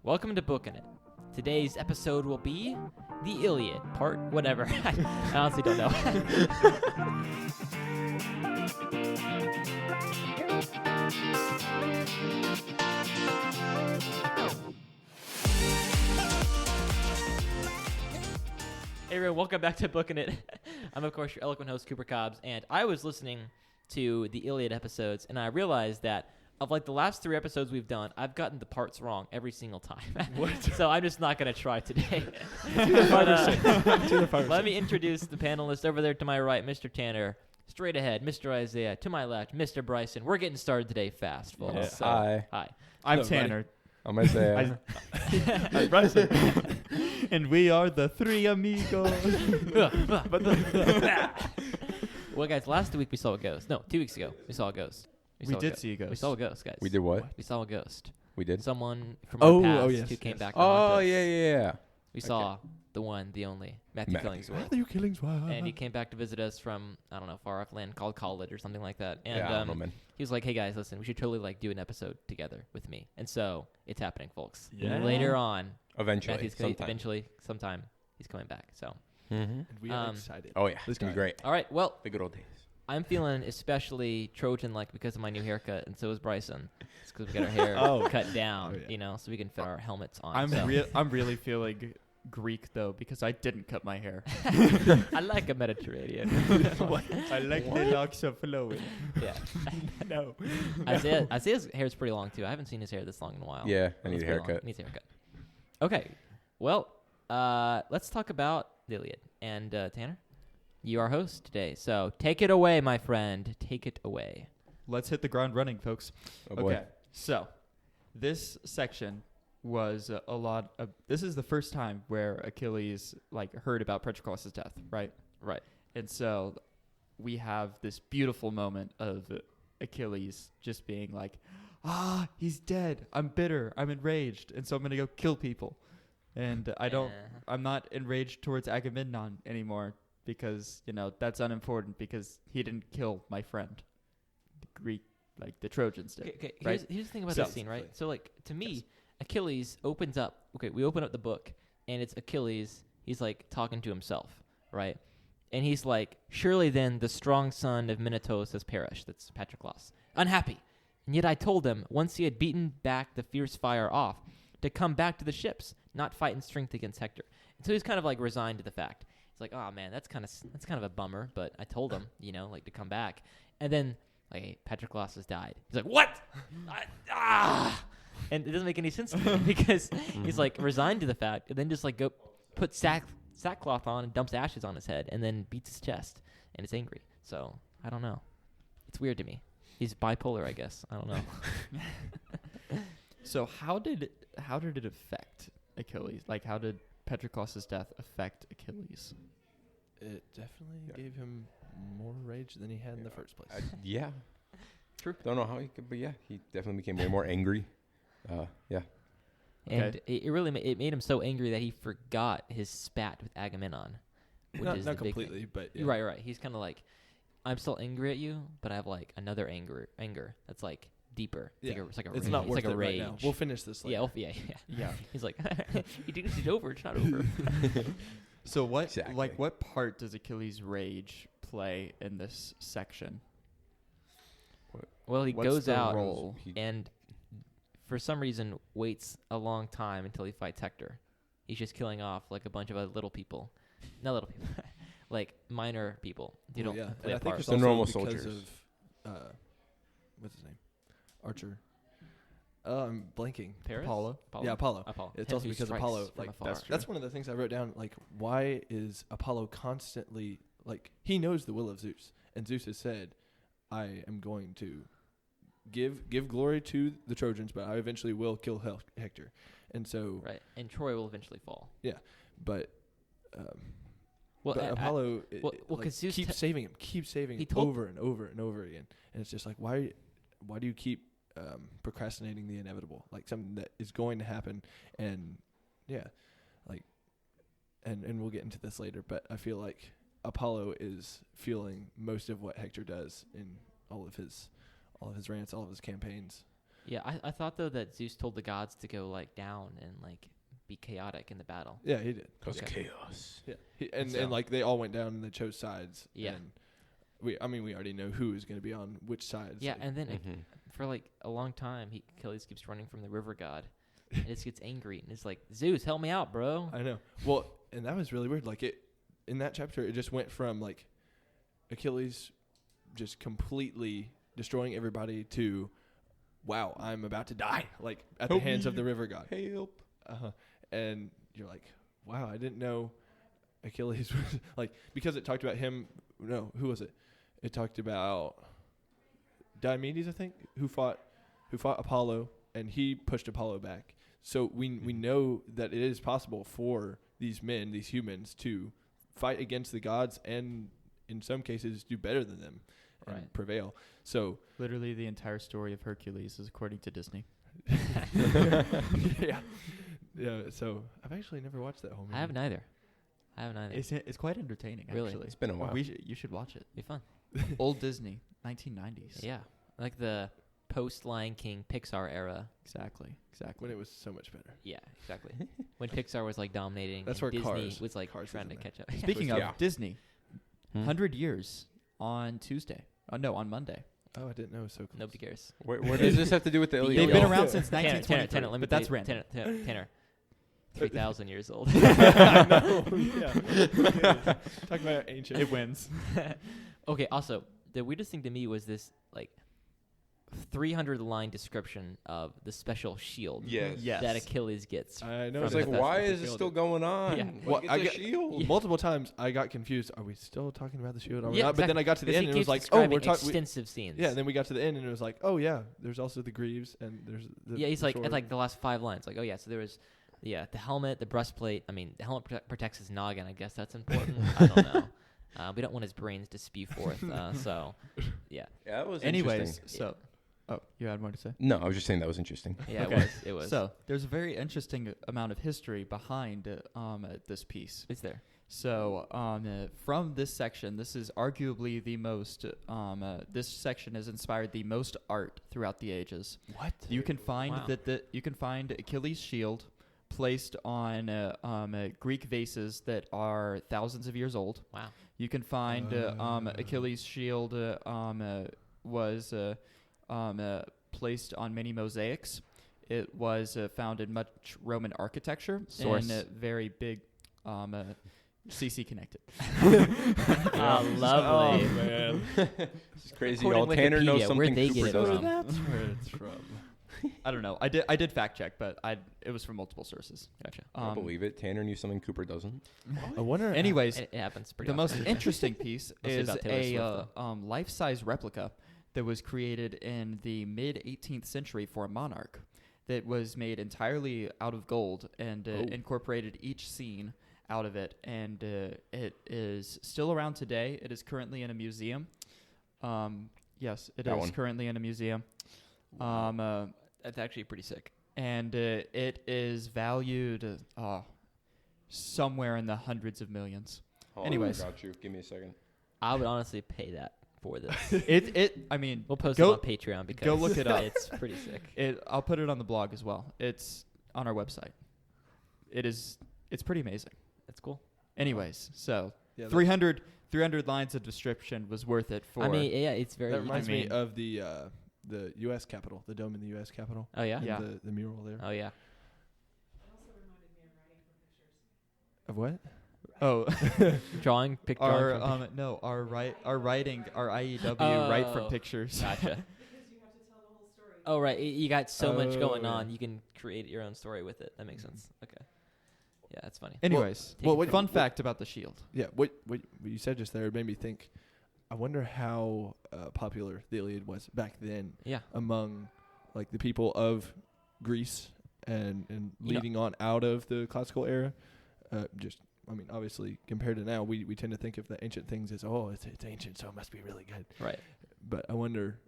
Welcome to Booking It. Today's episode will be the Iliad, part whatever. I honestly don't know. Hey everyone, welcome back to Booking It. I'm of course your eloquent host, Cooper Cobbs, and I was listening to the Iliad episodes, and I realized that of like the last 3 episodes we've done, I've gotten the parts wrong every single time. So I'm just not going to try today. Let me introduce the panelists over there to my right, Mr. Tanner. Straight ahead, Mr. Isaiah. To my left, Mr. Bryson. We're getting started today fast, folks. Yeah. So, Hi. I'm Hello, Tanner. I'm Isaiah. I'm Bryson. And we are the three amigos. Well, guys, last week we saw a ghost. No, 2 weeks ago we saw a ghost. We did see a ghost. We saw a ghost, guys. We did what? We saw a ghost. We did? Someone from our past yes, who came yes. back to haunt Oh, us. yeah. We saw the one, the only, Matthew Killingsworth. Matthew Killingsworth. And he came back to visit us from, I don't know, far off land called College or something like that. And Yeah, I don't know, man. he was like, hey guys, listen, we should totally like do an episode together with me. And so it's happening, folks. Yeah. Later on, Eventually. Matthew's sometime he's coming back. So, Mm-hmm. And we are excited. Oh, yeah. This It's going to guy. be great. all right, well, The good old days. I'm feeling especially Trojan-like because of my new haircut, and so is Bryson. It's because we got our hair cut down, Oh, yeah. So we can fit our helmets on. I'm really feeling Greek though because I didn't cut my hair. I like a Mediterranean. I like the locks are flowing. Yeah. No. Isaiah's hair is pretty long too. I haven't seen his hair this long in a while. Yeah, I It's need a pretty long. haircut. He needs a haircut. Okay. Well, let's talk about the Iliad. And Tanner, you are host today. So take it away, my friend. Take it away. Let's hit the ground running, folks. Oh, boy. Okay. So, this section was a lot of. This is the first time where Achilles heard about Patroclus' death, right? Right. And so we have this beautiful moment of Achilles just being like, he's dead. I'm bitter. I'm enraged. And so I'm going to go kill people. And I'm not enraged towards Agamemnon anymore because, that's unimportant because he didn't kill my friend. The Greek, the Trojans did. Okay. right? Here's the thing about So- this scene, right? So, to me, Achilles opens up. Okay, we open up the book, and it's Achilles. He's, talking to himself, right? And he's like, surely then the strong son of Minotaurus has perished. That's Patroclus. Unhappy. And yet I told him, once he had beaten back the fierce fire off, to come back to the ships, not fight in strength against Hector. And so he's kind of, resigned to the fact. It's like, oh, man, that's kind of a bummer, but I told him, to come back. And then, Patroclus has died. He's like, what? And it doesn't make any sense to me because he's resigned to the fact and then just go put sackcloth on and dumps ashes on his head and then beats his chest and is angry. So I don't know. It's weird to me. He's bipolar, I guess. I don't know. So how did it affect Achilles? How did Patroclus' death affect Achilles? It definitely gave him more rage than he had in the first place. Yeah. True. Don't know how he could, but yeah, he definitely became way more angry. Yeah. And it really it made him so angry that he forgot his spat with Agamemnon. Which is not the big completely, thing. but yeah. Right. He's kind of I'm still angry at you, but I have another anger that's deeper. Yeah. It's like a It's rage. not worth it's like it a rage. right now. We'll finish this later. Yeah, Yeah. He's like, it's over. It's not over. So what Exactly. what part does Achilles' rage play in this section? Well, he What's goes the out role? and for some reason waits a long time until he fights Hector. He's just killing off a bunch of other little people. Not little people. Minor people. They don't yeah. play And a I think part. it's The also normal because soldiers. of what's his name? Archer. I'm blanking. Paris? Apollo? Yeah, Apollo. It's Him also who because strikes Apollo, from afar. that's one of the things I wrote down. Why is Apollo constantly he knows the will of Zeus, and Zeus has said, "I am going to give glory to the Trojans, but I eventually will kill Hector," and so Right, and Troy will eventually fall. but. Well, But Apollo because Zeus keeps saving him he told- over and over and over again, and it's just why do you keep procrastinating the inevitable, something that is going to happen? And and we'll get into this later, but I feel like Apollo is feeling most of what Hector does in all of his rants, all of his campaigns. Yeah, I thought though that Zeus told the gods to go like down and like be chaotic in the battle. Yeah, he did. Cause Okay. chaos. Yeah, So- and like they all went down and they chose sides. Yeah. And we already know who is going to be on which sides. Yeah, like- and then Mhm. for like a long time, Achilles keeps running from the river god. And just gets angry and it's like, Zeus, help me out, bro. I know. Well, and that was really weird. Like in that chapter, it just went from like Achilles just completely destroying everybody to, wow, I'm about to die, like at Help the hands me. of the river god. Help. And you're like, wow, I didn't know Achilles was like, because it talked about him. No, who was it? It talked about Diomedes, I think, who fought Apollo, and he pushed Apollo back. So we know that it is possible for these men, these humans, to fight against the gods and in some cases do better than them and Right. prevail. So Literally, the entire story of Hercules is according to Disney. yeah. So I've actually never watched that whole movie. I haven't either. It's quite entertaining, Really? actually. It's been a while. You should watch it. Be fun. Old Disney, 1990s. Yeah. Like the post Lion King Pixar era. Exactly. when it was so much better. Yeah, exactly. When Pixar was like dominating. That's and where Disney Cars- was like Cars was trying to in there. catch up. Speaking of Yeah. Disney, Hmm? 100 years on Tuesday. No, on Monday. Oh, I didn't know it was so close. Nobody cares. What does this have to do with the Iliad? They've been Iliad. around since Tanner, 1923, let me but tell that's you- random. Tanner, 3,000 years old. I know. Yeah. Talk about ancient. It wins. Okay, also, the weirdest thing to me was this, like, 300-line description of the special shield Yes. Yes. that Achilles gets. I know. I was From like, the why festival. is it still going on? Yeah. Like, Well, it's I a get- shield. Multiple times I got confused. Are we still talking about the shield? Are we Yeah, not? But then I got to the Because end he and it was keeps like, oh, describing we're talking. extensive scenes. Yeah, and then we got to the end and it was like, oh yeah, there's also the greaves and there's the Yeah, he's the like, sword. at like the last 5 lines, like, oh yeah, so there was, the helmet, the breastplate. I mean, the helmet protects his noggin. I guess that's important. I don't know. We don't want his brains to spew forth. So, yeah. Yeah, that was Anyways, interesting. so... Oh, you had more to say? No, I was just saying that was interesting. Yeah, Okay. it was. So, there's a very interesting amount of history behind this piece. Is there? So, from this section, this is arguably the most, this section has inspired the most art throughout the ages. what? You can find Wow. you can find Achilles' shield placed on Greek vases that are thousands of years old. Wow. You can find Achilles' shield was placed on many mosaics. It was found in much Roman architecture Source. and very big CC connected. Ah, lovely. Oh man. This is crazy. According Y'all Tanner knows Wikipedia, something where'd they Cooper get it doesn't. from? That's where it's from. I don't know. I did fact check, but it was from multiple sources. Gotcha. I believe it. Tanner knew something Cooper doesn't. I wonder. Anyways, It happens pretty the often. most interesting piece Mostly is about Taylor a Swift, life-size replica that was created in the mid-18th century for a monarch that was made entirely out of gold and incorporated each scene out of it. And it is still around today. It is currently in a museum. Yes, it That is one. currently in a museum. That's actually pretty sick. And it is valued somewhere in the hundreds of millions. Hold on, Anyways. I got you. Give me a second. I would honestly pay that for this. I mean, We'll post Go- it on Patreon because go look it up. It's pretty sick. I'll put it on the blog as well. It's on our website. It's pretty amazing. That's cool. Anyways, so Yeah, that- 300 lines of description was worth it for. I mean, yeah, it's very. that reminds me mean- of the U.S. Capitol, the dome in the U.S. Capitol. Oh yeah. and Yeah. The mural there. Oh yeah. Of what? oh, Drawing, pick drawing. from our writing, our IEW write from Oh. pictures. Gotcha. Oh right, you got so much going Oh, on. yeah. You can create your own story with it. That makes sense. Okay. Yeah, that's funny. Anyways, Well, what- fun fact about the shield. Yeah, what you said just there made me think. I wonder how popular the Iliad was back then Yeah. among like the people of Greece and You know- leading on out of the classical era. Obviously compared to now, we tend to think of the ancient things as it's ancient, so it must be really good. Right. But I wonder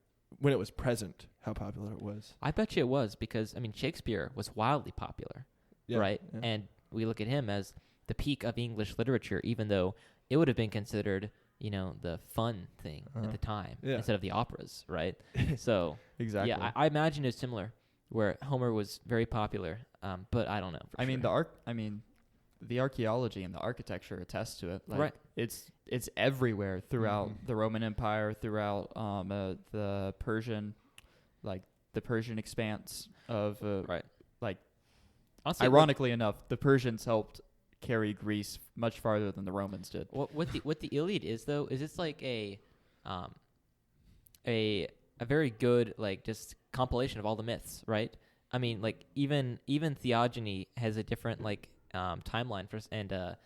when it was present how popular it was. I bet you it was because Shakespeare was wildly popular, right? Yeah. And we look at him as the peak of English literature, even though it would have been considered the fun thing Uh-huh. at the time Yeah. instead of the operas, right? So Exactly. yeah, I imagine it's similar, where Homer was very popular, but I don't know. For I mean, sure. the archaeology and the architecture attest to it. Like, Right. It's everywhere throughout Mhm. the Roman Empire, throughout the Persian, the Persian expanse of Right. Like, Honestly, ironically enough, the Persians helped carry Greece much farther than the Romans did. what the Iliad is though is it's like a very good like just compilation of all the myths, right? I mean, like even theogony has a different like timeline for and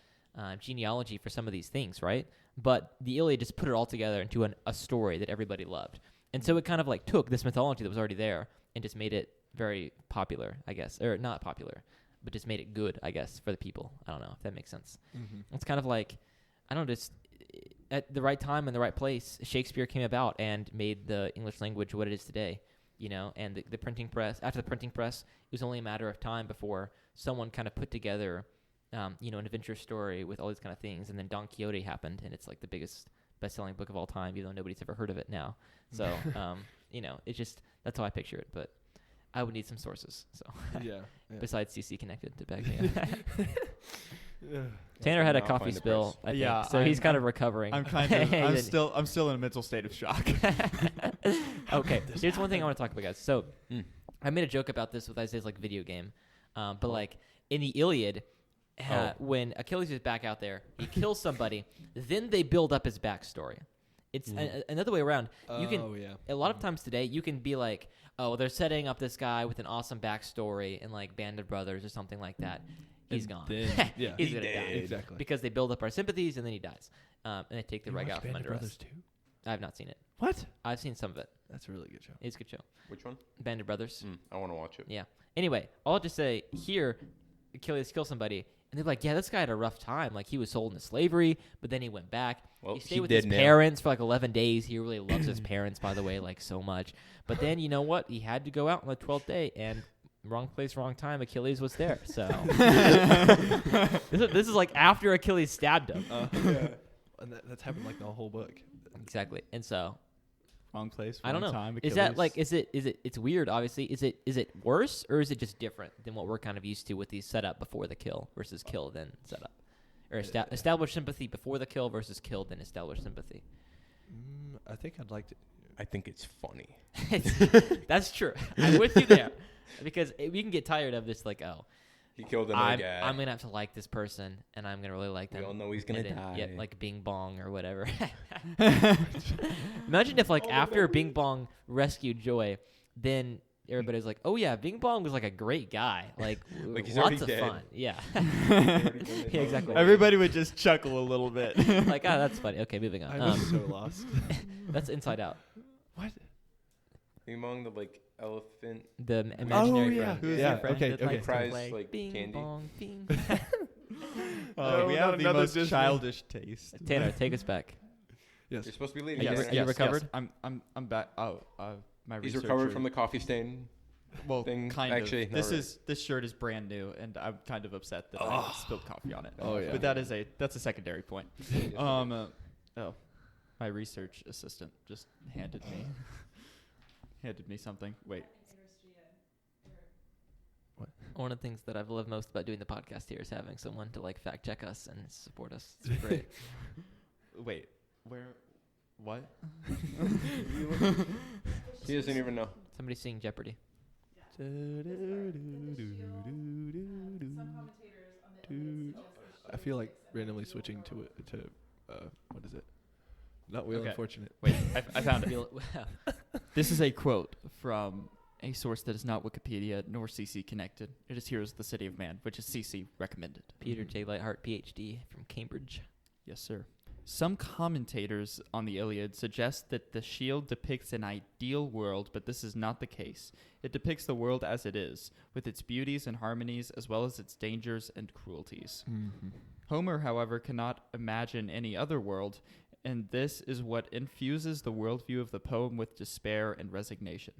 genealogy for some of these things, right? But the Iliad just put it all together into a story that everybody loved, and so it kind of like took this mythology that was already there and just made it very popular, I guess, or not popular, but just made it good, I guess, for the people. I don't know if that makes sense. Mm-hmm. It's kind of like, I don't know, just at the right time and the right place, Shakespeare came about and made the English language what it is today, and the printing press, after the printing press, it was only a matter of time before someone kind of put together, an adventure story with all these kind of things, and then Don Quixote happened, and it's like the biggest best-selling book of all time, even though nobody's ever heard of it now. So, it's just, that's how I picture it, but I would need some sources, so. Yeah. Besides CC Connected to back me up. Yeah. Tanner had a I'll coffee find the spill, press. I think, Yeah, so he's I'm- kind of recovering. I'm still in a mental state of shock. Okay, here's one thing I want to talk about, guys. So, Mm. I made a joke about this with Isaiah's like video game, but like in the Iliad, when Achilles is back out there, he kills somebody, then they build up his backstory. It's another way around. You can a lot of times today you can be like, oh, they're setting up this guy with an awesome backstory in like Band of Brothers or something like that. He's gone. Then, yeah, He's He gonna die. did. exactly. Because they build up our sympathies and then he dies, and they take the You rug watch out from Band of under Brothers us. too? I have not seen it. What? I've seen some of it. That's a really good show. It's a good show. Which one? Band of Brothers. I want to watch it. Yeah. Anyway, I'll just say here, Achilles kills somebody, and they're like, yeah, this guy had a rough time. Like, he was sold into slavery, but then he went back. Well, He he stayed with did his now. parents for like 11 days. He really loves his parents, by the way, like so much. But then, you know what? He had to go out on the 12th day, and wrong place, wrong time. Achilles was there. So this is like after Achilles stabbed him. And that's happened like the whole book. Exactly. And so Wrong place. I don't wrong know. Time, Is that Achilles. like it's weird, obviously. Is it worse, or is it just different than what we're kind of used to with the setup before the kill versus kill then setup? Or establish sympathy before the kill versus kill then establish sympathy. I think I'd like to. I think it's funny. That's true. I'm with you there. Because we can get tired of this, like, oh, He killed another guy. I'm going to have to like this person, and I'm going to really like them. We all know he's gonna and then die. Get, like, Bing-Bong or whatever. Imagine if, like, after Bing-Bong rescued Joy, then everybody's like, oh, yeah, Bing-Bong was, like, a great guy. Like, Like, he's lots already of dead. fun. Yeah. Yeah, exactly. Everybody would just chuckle a little bit. Like, oh, that's funny. Okay, moving on. I was so lost. That's Inside Out. What? Among the like elephant. The imaginary yeah. friend. Who's Yeah, your friend? okay, that okay. likes to Fries, play like, Bing candy. Bong, Bing. Oh, we have the another most Disney. childish taste. Tanner, take us back. Yes. You're supposed to be Are leading. you, Tanner. are you recovered? I'm back. Oh, my He's researcher. recovered from the coffee stain. well, thing. kind Actually, of. not really. This shirt is brand new, and I'm kind of upset that I spilled coffee on it. Oh, yeah. But that's a secondary point. My research assistant just handed me something. Wait. One of the things that I've loved most about doing the podcast here is having someone to like fact check us and support us. It's great. Wait. Where? What? He doesn't even know. Somebody sing Jeopardy. I feel like randomly switching to what is it? Not Wheel Okay. Unfortunate. Wait, I found it. Feel- This is a quote from a source that is not Wikipedia nor CC connected. It is Heroes of the City of Man, which is CC recommended. Peter J. Lightheart, PhD from Cambridge. Yes, sir. Some commentators on the Iliad suggest that the shield depicts an ideal world, but this is not the case. It depicts the world as it is, with its beauties and harmonies, as well as its dangers and cruelties. Mm-hmm. Homer, however, cannot imagine any other world, and this is what infuses the worldview of the poem with despair and resignation.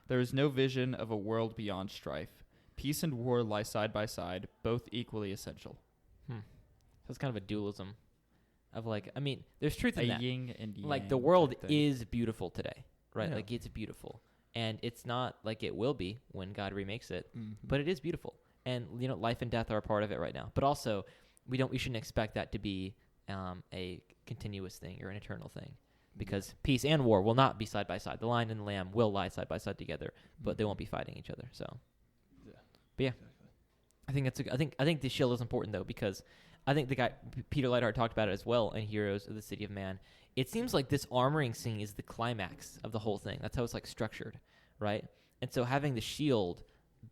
There is no vision of a world beyond strife. Peace and war lie side by side, both equally essential. So it's kind of a dualism of like, I mean, there's truth A in that. yin and yang. Like the world type thing. is beautiful today, right? Yeah. Like it's beautiful, and it's not like it will be when God remakes it, Mhm. but it is beautiful. And you know, life and death are a part of it right now. But also, we shouldn't expect that to be a continuous thing or an eternal thing, because peace and war will not be side by side. The lion and the lamb will lie side by side together, but they won't be fighting each other. So, Yeah. But yeah, Exactly. I think I think the shield is important though, because I think the guy Peter Lightheart talked about it as well in Heroes of the City of Man. It seems like this armoring scene is the climax of the whole thing. That's how it's like structured, right? And so having the shield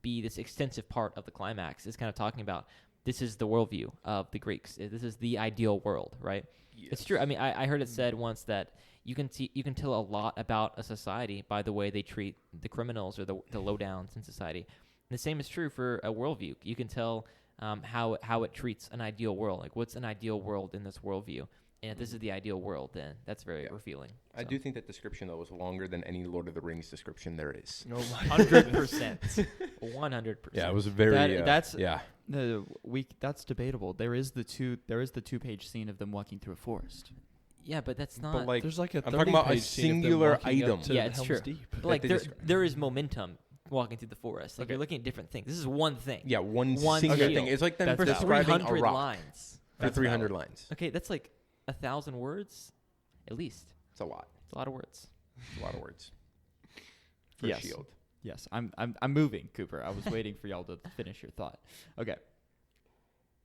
be this extensive part of the climax is kind of talking about this is the worldview of the Greeks. This is the ideal world, right? It's true. I mean, I heard it said once that you can tell a lot about a society by the way they treat the criminals or the lowdowns in society. And the same is true for a worldview. You can tell how it treats an ideal world. Like, what's an ideal world in this worldview? And if this is the ideal world, then that's very revealing. I do think that description, though, was longer than any Lord of the Rings description there is. No, 100%. 100%. Yeah, it was very. That's yeah. That's debatable. There is the 2-page scene of them walking through a forest. Yeah, but that's not. But like, There's like a I'm talking about a 30-page scene of them singular walking up item. to Yeah, it's Helm's true. Deep. But like they there, describe. there is momentum walking through the forest. Like Okay. you're looking at different things. This is one thing. Yeah, one One singular shield. thing. It's like them That's For valid. describing a 300 rock lines. for That's 300 valid. lines. Okay, that's like 1,000 words, at least. It's a lot. It's a lot of words. It's a lot of words for Yes. a shield. Yes, I'm moving, Cooper. I was waiting for y'all to finish your thought. Okay.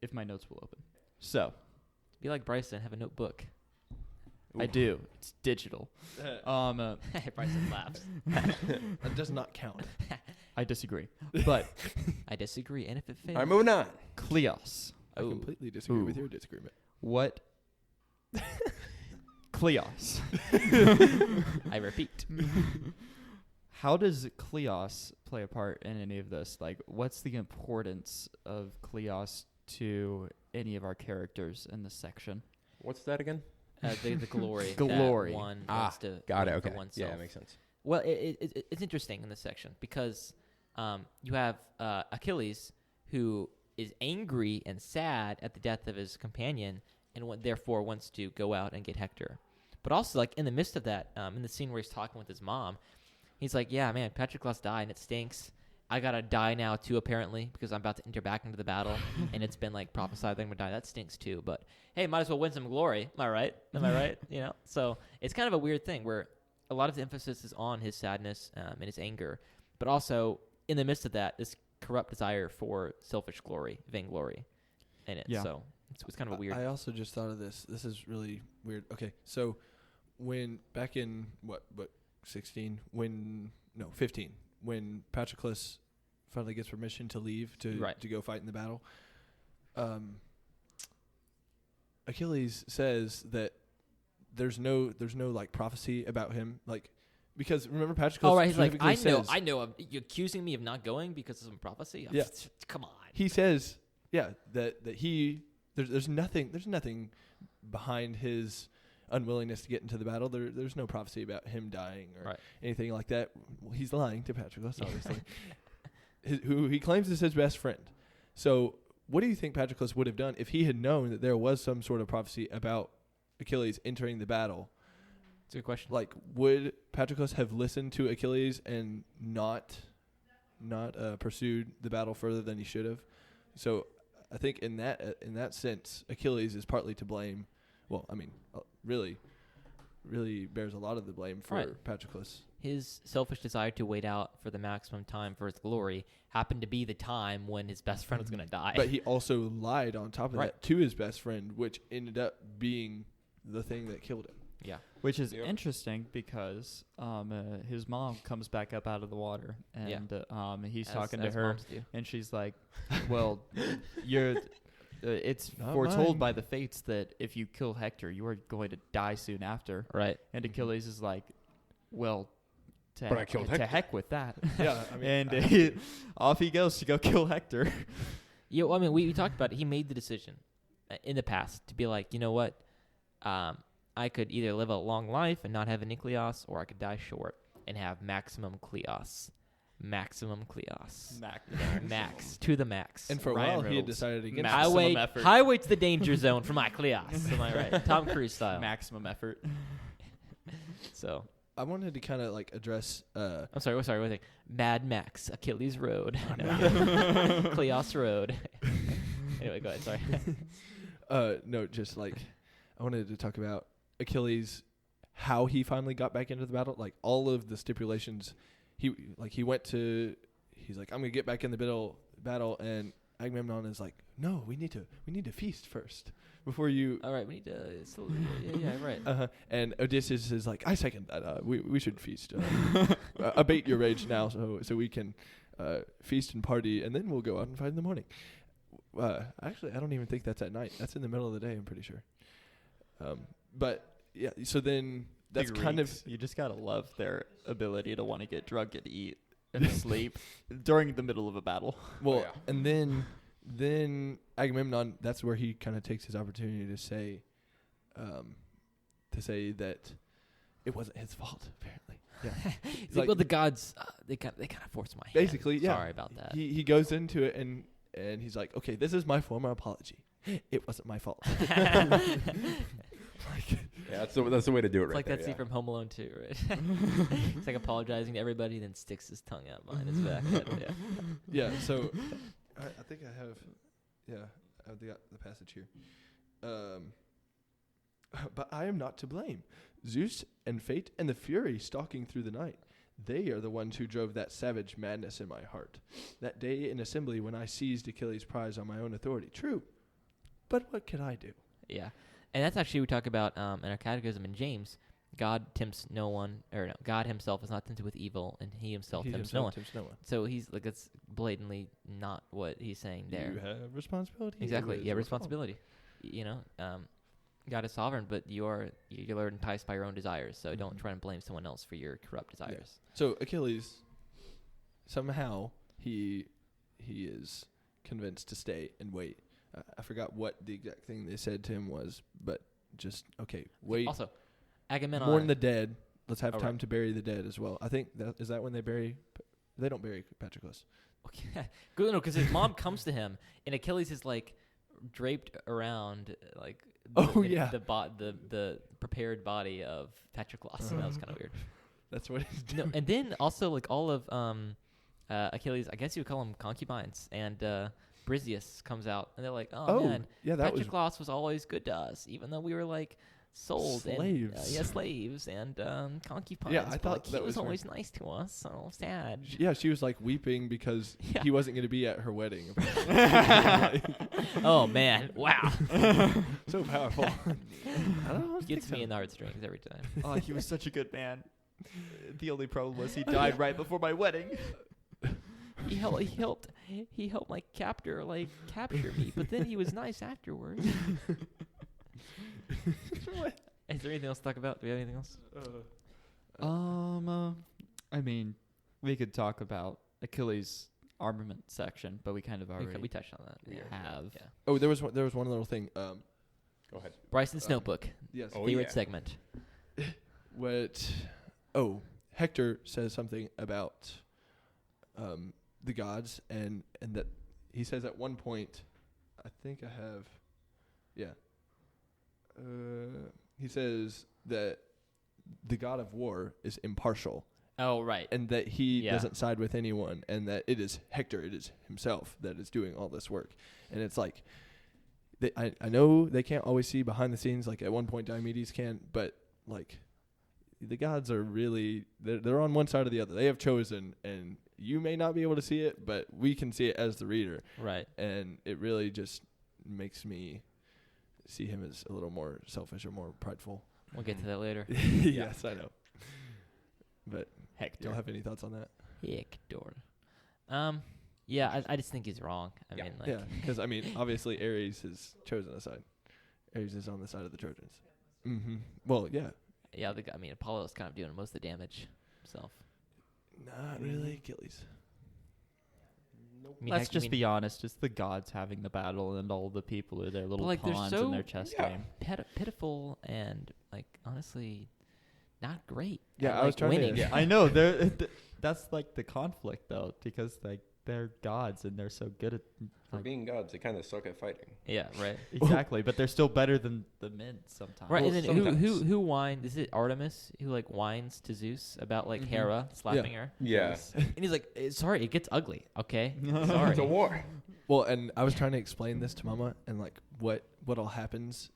If my notes will open. So, Be like Bryson, have a notebook. I do. It's digital. Bryson laughs. That does not count. I disagree. But I disagree. And if it fails, All right, moving on. Kleos. I Oh. completely disagree with Ooh. your disagreement. What? Kleos. I repeat. How does Kleos play a part in any of this? Like, what's the importance of Kleos to any of our characters in this section? What's that again? The glory. Glory. That one Ah, wants to got it. win for Okay. oneself. Yeah, that makes sense. Well, it's interesting in this section because you have Achilles, who is angry and sad at the death of his companion, and therefore wants to go out and get Hector. But also, like in the midst of that, in the scene where he's talking with his mom, he's like, "Yeah, man, Patroclus died, and it stinks. I gotta die now too, apparently, because I'm about to enter back into the battle, and it's been like prophesied that I'm gonna die. That stinks too. But hey, might as well win some glory. Am I right? Am I right? You know. So it's kind of a weird thing where a lot of the emphasis is on his sadness and his anger, but also in the midst of that, this corrupt desire for selfish glory, vainglory, in it. Yeah. So it's kind of a weird. I also just thought of this. This is really weird. Okay, so when back in what 16, 15, when Patroclus finally gets permission to leave to go fight in the battle, Achilles says that there's no like prophecy about him, like, because remember Patroclus. Oh right, he's like, specifically I know. You're accusing me of not going because of some prophecy. Yeah. Come on. He says, yeah, that he there's nothing behind his unwillingness to get into the battle. There's no prophecy about him dying or anything like that. Well, he's lying to Patroclus, obviously, who he claims is his best friend. So, what do you think Patroclus would have done if he had known that there was some sort of prophecy about Achilles entering the battle? It's a good question. Like, would Patroclus have listened to Achilles and not pursued the battle further than he should have? So, I think in that sense, Achilles is partly to blame. Well, I mean, really bears a lot of the blame for Patroclus. His selfish desire to wait out for the maximum time for his glory happened to be the time when his best friend was going to die. But he also lied on top of that to his best friend, which ended up being the thing that killed him. Yeah. Which is interesting because his mom comes back up out of the water, and he's talking to her, and she's like, well, it's Not foretold mine. by the fates that if you kill Hector, you are going to die soon after. Right. And Achilles is like, well, But I killed to Hector. heck with that. Yeah, I mean, And off he goes to go kill Hector. Yeah, well, I mean, we talked about it. He made the decision in the past to be like, you know what? I could either live a long life and not have a nucleos, or I could die short and have maximum kleos. maximum Kleos. Max. Max to the max. And for a Ryan while, he had Reynolds. decided against Max. it. Maximum effort. Highway to the danger zone for my Kleos. Am I right? Tom Cruise style. Maximum effort. So I wanted to kind of like address. I'm sorry. One thing. Mad Max, Achilles Road, no, Kleos Road. Anyway, go ahead. Sorry. No, just like I wanted to talk about Achilles, how he finally got back into the battle. Like all of the stipulations, he's like, I'm gonna get back in the battle, and Agamemnon is like, no, we need to feast first before you. All right, we need to. Yeah, right. And Odysseus is like, I second that. We should feast. Abate your rage now, so we can feast and party, and then we'll go out and fight in the morning. Actually, I don't even think that's at night. That's in the middle of the day, I'm pretty sure. But yeah, so then that's The kind of Greeks, you just gotta love their ability to want to get drunk and eat and sleep during the middle of a battle. well, yeah. and then Agamemnon. That's where he kind of takes his opportunity to say that it wasn't his fault. Apparently, yeah. He's like, well, the gods, they kind of forced my hand. Basically, yeah. Sorry about that. He goes into it and he's like, okay, this is my formal apology. It wasn't my fault. Yeah, that's the way to do it It's right like there. that scene from Home Alone 2, right? It's like apologizing to everybody, then sticks his tongue out behind his back. Yeah. Yeah, so I think I have the passage here. But I am not to blame. Zeus and fate and the fury stalking through the night, they are the ones who drove that savage madness in my heart. That day in assembly when I seized Achilles' prize on my own authority. True, but what could I do? Yeah. And that's actually we talk about in our catechism in James. God tempts no one, or no, God himself is not tempted with evil, and he himself tempts no one. So he's like, that's blatantly not what he's saying there. You have responsibility. Exactly. It is Yeah, your responsibility. You know, God is sovereign, but you're enticed by your own desires. So don't try and blame someone else for your corrupt desires. Yeah. So Achilles, somehow he is convinced to stay and wait. I forgot what the exact thing they said to him was, but just okay, wait. Also, Agamemnon. Mourn the dead. Let's have Oh, time right. to bury the dead as well. I think is that when they bury. They don't bury Patroclus. Okay. Good, no, because his mom comes to him, and Achilles is like draped around like the prepared body of Patroclus, and that was kind of weird. That's what he's No, doing. and then also like all of Achilles, I guess you would call them concubines, and Briseis comes out, and they're like, oh man, yeah, that was Patroclus was always good to us, even though we were like sold Slaves. and slaves and concubines. Yeah, I but, thought like, that he was was always nice to us. So sad. yeah. She was like weeping because Yeah. he wasn't going to be at her wedding. Oh man, wow, So powerful. I don't know. gets me in the heartstrings every time. Oh, he was such a good man. The only problem was he died right before my wedding. He helped my captor like capture me, but then he was nice afterwards. Is there anything else to talk about? Do we have anything else? I mean, we could talk about Achilles' armament section, but we kind of already We touched on that. have. Yeah. Oh, there was one little thing. Go ahead. Bryson's notebook. Yes. Oh, favorite yeah. segment. Hector says something about the gods and that he says at one point, I think I have, he says that the god of war is impartial Oh right. and that he Yeah. doesn't side with anyone and that it is Hector, it is himself that is doing all this work. And it's like, I know they can't always see behind the scenes, like at one point Diomedes can, but like the gods are really, they're on one side or the other. They have chosen, and you may not be able to see it, but we can see it as the reader. Right. And it really just makes me see him as a little more selfish or more prideful. We'll get to that later. Yes, I know. But Hector. y'all have any thoughts on that? Hector. Yeah, I just think he's wrong. I mean, like, Yeah, because I mean, obviously Ares has chosen a side. Ares is on the side of the Trojans. Mm-hmm. Well, yeah. yeah. Apollo's kind of doing most of the damage himself. Not really Achilles. Let's just be honest. It's the gods having the battle, and all the people are their little like, they're pawns so- in their chess yeah. game. pitiful and like honestly not great. Yeah, at, I was like, trying to- winning. Yeah, I know. That's like the conflict though, because like they're gods and they're so good at For like, being gods, they kind of suck at fighting. Yeah, right. exactly, but they're still better than the men sometimes. Right, Well, and then sometimes. who whined? Is it Artemis who like whines to Zeus about like Mhm. Hera slapping her? Yeah. Yes. And he's like, sorry, it gets ugly. Okay, sorry. It's a war. Well, and I was trying to explain this to Mama and like what all happens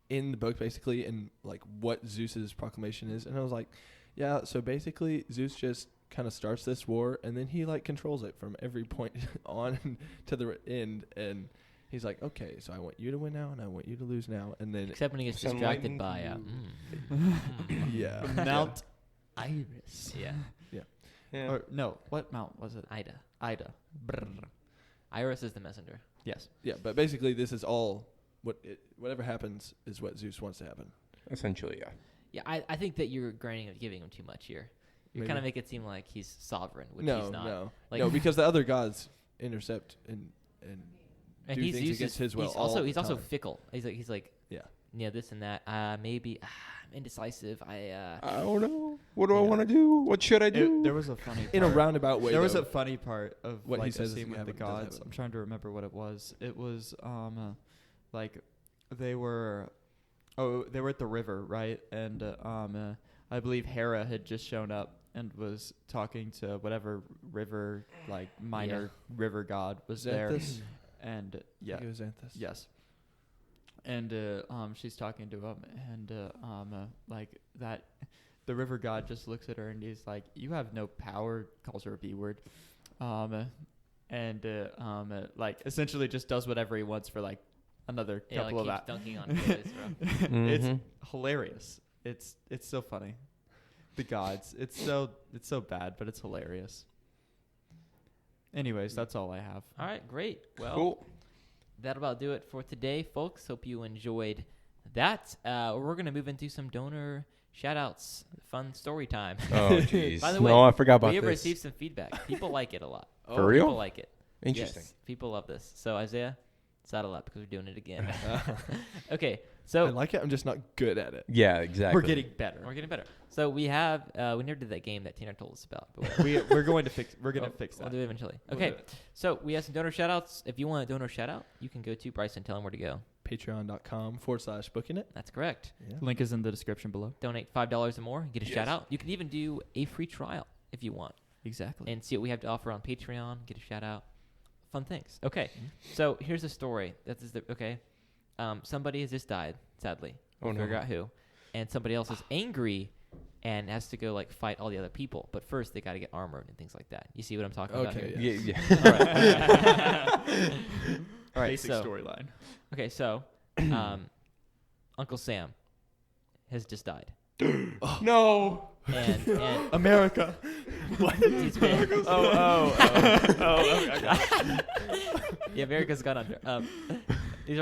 in the book basically, and like what Zeus's proclamation is, and I was like, yeah, so basically Zeus just kind of starts this war, and then he like controls it from every point on to the end, and he's like, okay, so I want you to win now, and I want you to lose now, and then Except when he gets Send distracted lightning by to you. yeah, Mount Iris. yeah, Yeah. Or no, what mount was it? Ida. Ida. Brr. Iris is the messenger. Yes. yeah, but basically this is all whatever happens is what Zeus wants to happen. Essentially, yeah. Yeah, I think that you're giving him too much here. You're Maybe. kind of making it seem like he's sovereign, which no, he's not. no, Like- no, because the other gods intercept and And do he's things against his will. He's also all the time. fickle. He's like Yeah. This and that. Maybe I'm indecisive. I don't know. What do I want to do? What should I do? There was a funny part. in a roundabout way. There was though. a funny part of What he like says a is scene with the happen, does gods. happen. I'm trying to remember what it was. It was like they were at the river, right? And I believe Hera had just shown up and was talking to whatever river like minor river god was there. Xanthus? And I yeah, think it was Xanthus. yes. And she's talking to him, and like that, the river god just looks at her and he's like, "You have no power." Calls her a B word, like essentially just does whatever he wants for like another couple like of keeps hours. dunking on Achilles, bro. It's Mhm. hilarious. It's so funny. The gods. It's so bad, but it's hilarious. Anyways, that's all I have. All right, great. Well, Cool. that'll about do it for today, folks. Hope you enjoyed that. We're going to move into some donor shout-outs, fun story time. Oh, jeez. By the way, no, I forgot about we have this. received some feedback. People like it a lot. For real? People like it. Interesting. Yes, people love this. So, Isaiah, saddle up because we're doing it again. Okay, so I like it. I'm just not good at it. Yeah, exactly. We're getting better. we're getting better. So we have we never did that game that Tanner told us about. But whatever. We're going to fix. We're gonna fix We'll that. do it eventually. We'll Okay, do it. so we have some donor shout-outs. If you want a donor shout-out, you can go to Bryson. Tell him where to go. Patreon.com/booking it. That's correct. Yeah. Link is in the description below. Donate $5 or more, get a Yes. shout-out. You can even do a free trial if you want. Exactly. And see what we have to offer on Patreon, get a shout-out. Fun things. Okay, so here's a story. Somebody has just died, sadly. We'll Oh, no. figure out who. And somebody else is angry and has to go like fight all the other people. But first, they got to get armored and things like that. You see what I'm talking about Okay, here? Yeah, Yes. yeah. All right, Basic so storyline. okay, so Uncle Sam has just died, No. and America. he's been, Oh. yeah, America's gone under. These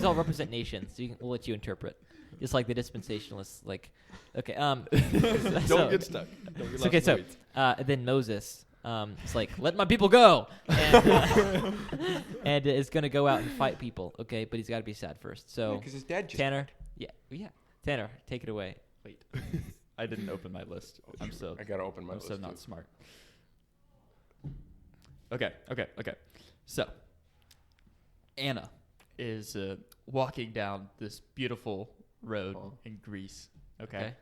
all represent nations. So we'll let you interpret, just like the dispensationalists. Like, okay, Don't get stuck. Don't get okay, lost so in the weeds. then Moses, it's like, let my people go, and is gonna go out and fight people. Okay, but he's got to be sad first. So Because his dad just. Tanner, yeah, Tanner, take it away. Wait. I didn't open my list. I'm so I gotta open my list. so not too. smart. Okay. So, Anna is walking down this beautiful road in Greece. Okay.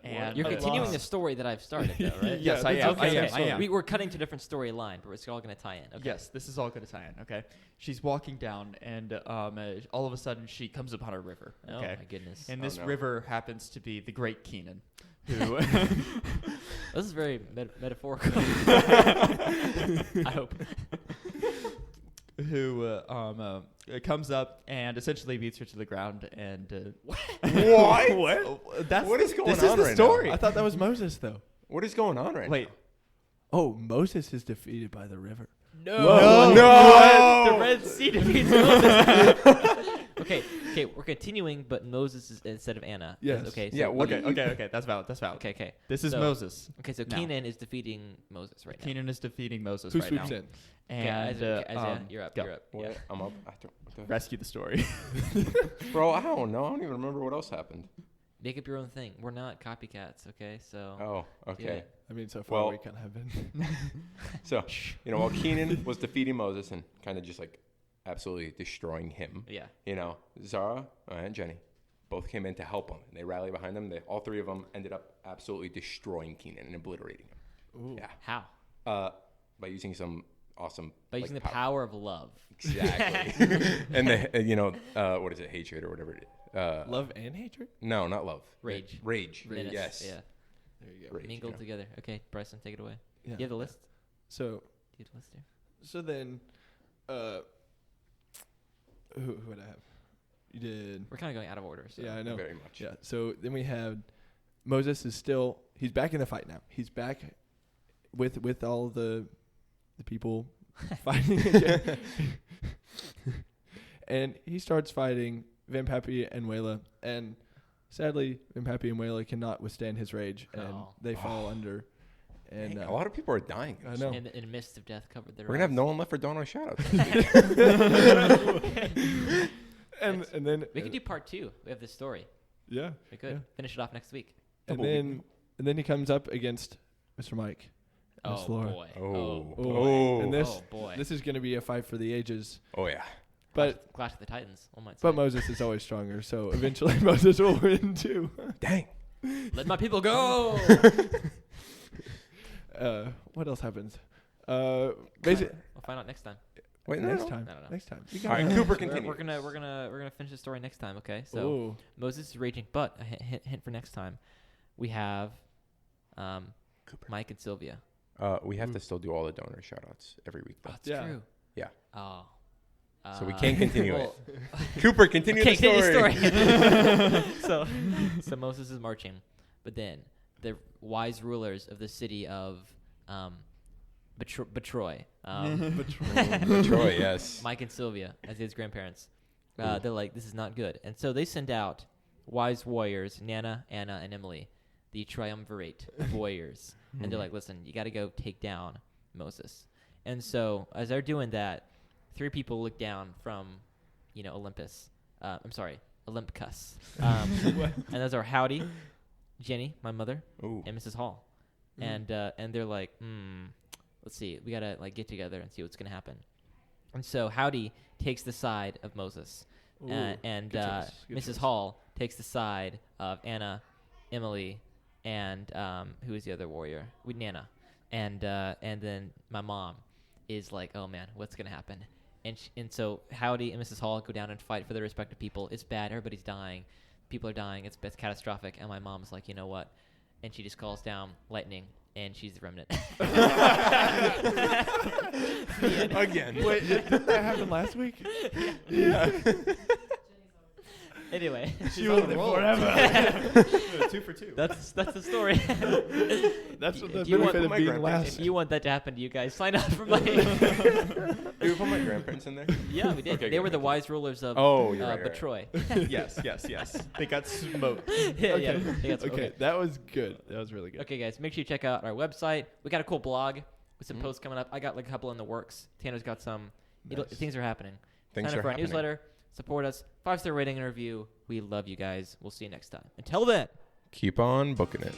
And You're continuing the story that I've started, though, right? Yes, Yeah, I am. Okay, I am. We're cutting to a different storyline, but it's all going to tie in. Okay. Yes, this is all going to tie in. Okay. She's walking down, and all of a sudden she comes upon a river. Oh Okay. my goodness. And Oh, this no. river happens to be the Great Kenan, who This is very metaphorical. I hope. who comes up and essentially beats her to the ground. And What? That's What is going this on is the right story. I thought that was Moses, though. What is going on right Wait, Oh, Moses is defeated by the river. No. No. The Red Sea defeats Moses. okay, we're continuing, but Moses is instead of Anna. Yes. Okay. So, Yeah, what- okay, that's valid. Okay. This is So- Moses. Okay, so Now. Kenan is defeating Moses right now. Kenan is defeating Moses Who right now. swoops in? Okay, And Isaiah, you're up. go. You're up. What? Yeah. I'm up. What the- Rescue the story. Bro, I don't know. I don't even remember what else happened. Make up your own thing. We're not copycats, okay? So. Oh, okay. I mean, so far Well- we kind of have been. So, while Kenan was defeating Moses and kind of just like absolutely destroying him, Yeah. Zara and Jenny both came in to help him. And they rallied behind him. All three of them ended up absolutely destroying Kenan and obliterating him. Ooh. Yeah. How? By using some awesome... By using the power of love. Exactly. And what is it? Hatred or whatever it is. Love and hatred? No, not love. Rage. Rage. Menace, Yes. Yeah. There you go. Rage, Mingled together. Okay, Bryson, take it away. Yeah. You have the list? So, Do you have the list here? so then, who would I have? You did. We're kind of going out of order. So. Yeah, I know. Very much. Yeah. So then we have Moses is still. He's back in the fight now. He's back with all the people fighting again. And he starts fighting Vimpapi and Wela, and sadly, Vimpapi and Wela cannot withstand his rage, and Oh. they fall under. And Dang, a lot of people are dying. I know. In the midst of death, covered their We're going to have eyes. no one left for Dawn or Shadow. and then We could do part 2. We have this story. yeah. We could Yeah. finish it off next week. And then he comes up against Mr. Mike. Miss Oh Laura. boy. Oh. And this Oh boy. this is going to be a fight for the ages. Oh, yeah. But Clash of the Titans. One might say. but Moses is always stronger, so eventually Moses will win too. Dang. Let my people go. What else happens? Basically, We'll find out next time. Wait, no, next no. time. I don't know. Next time. All right, Cooper, We're continue. gonna finish the story next time. Okay. So Ooh. Moses is raging, but a hint for next time. We have Cooper. Mike and Sylvia. We have to still do all the donor shout-outs every week, though. That's Yeah. true. Yeah. Oh. So we can't continue well, it. Cooper, continue Okay, the story. so Moses is marching, but then the wise rulers of the city of Betroy, Troy, yes. Mike and Sylvia, as his grandparents, they're like, this is not good. And so they send out wise warriors, Nana, Anna, and Emily, the triumvirate of warriors. And they're like, listen, you got to go take down Moses. And so as they're doing that, 3 people look down from, Olympus. Olympus. And those are Howdy, Jenny, my mother, Ooh. and Mrs. Hall. And they're like, let's see, we gotta get together and see what's gonna happen. And so Howdy takes the side of Moses, Ooh, and good choice, good Mrs. choice. Hall takes the side of Anna, Emily, and who is the other warrior? Nana, and then my mom is like, oh man, what's gonna happen? And so Howdy and Mrs. Hall go down and fight for their respective people. It's bad. Everybody's dying. People are dying. It's catastrophic. And my mom's like, you know what? And she just calls down lightning, and she's the remnant. Again. Wait, didn't that happen last week? Anyway, She's on the roll. Forever. 2 for 2. that's the story. That's what the Do you want- benefit of my being grandparents- last. If you want that to happen to you guys, sign up for my. Did we put my grandparents in there? Yeah, we did. Okay, They good, were the thank you. wise rulers of Oh, you're right, right. Betroy. yes. They got smoked. yeah, yeah. They got- Okay, that was good. That was really good. Okay, guys, make sure you check out our website. We got a cool blog with some posts coming up. I got like a couple in the works. Tanner's got some. Nice. Things are happening. Things Sign up are for our happening. newsletter. Support us. 5-star rating and review. We love you guys. We'll see you next time. Until then. Keep on booking it.